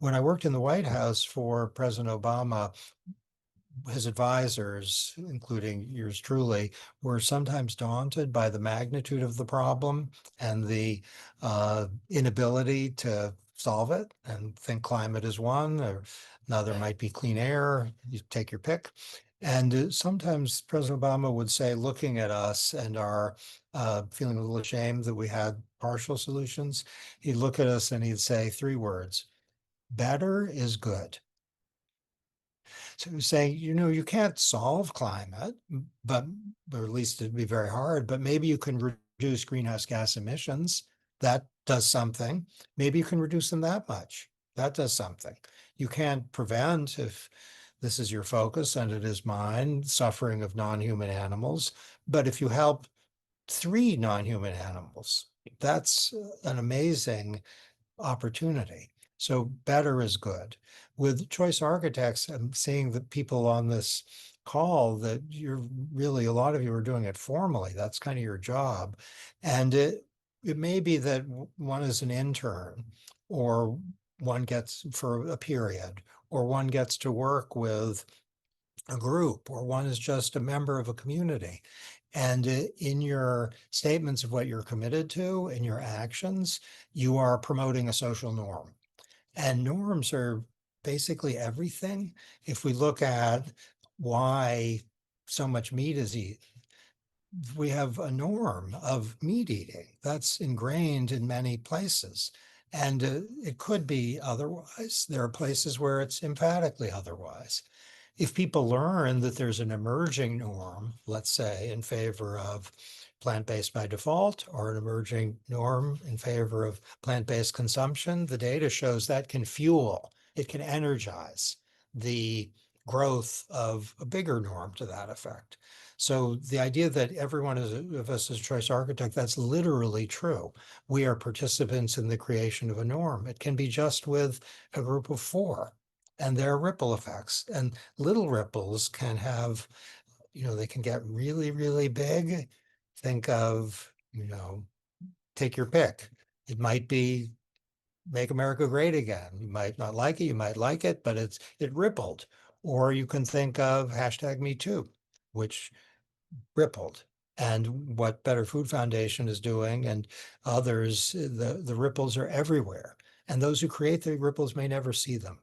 When I worked in the White House for President Obama, his advisors, including yours truly, were sometimes daunted by the magnitude of the problem and the inability to solve it, and think climate is one, or another might be clean air. You take your pick. And sometimes President Obama would say, looking at us and our feeling a little ashamed that we had partial solutions, he'd look at us and he'd say three words: better is good. So saying, you can't solve climate, but or at least it'd be very hard, but maybe you can reduce greenhouse gas emissions. That does something. Maybe you can reduce them that much. That does something. You can't prevent, if this is your focus and it is mine, suffering of non-human animals. But if you help three non-human animals, that's an amazing opportunity. So better is good. With choice architects, I'm seeing the people on this call that a lot of you are doing it formally. That's kind of your job. And it may be that one is an intern, or one gets for a period, or one gets to work with a group, or one is just a member of a community. And in your statements of what you're committed to, in your actions, you are promoting a social norm. And norms are basically everything. If we look at why so much meat is eaten, we have a norm of meat eating that's ingrained in many places. And it could be otherwise. There are places where it's emphatically otherwise. If people learn that there's an emerging norm, let's say, in favor of plant-based by default, or an emerging norm in favor of plant-based consumption, the data shows that it can energize the growth of a bigger norm to that effect. So the idea that of us is a choice architect, that's literally true. We are participants in the creation of a norm. It can be just with a group of four, and there are ripple effects, and little ripples can have, they can get really, really big. Think of, take your pick. It might be make America great again. You might not like it, you might like it, but it rippled. Or you can think of hashtag Me Too, which rippled. And what Better Food Foundation is doing, and others, the ripples are everywhere. And those who create the ripples may never see them.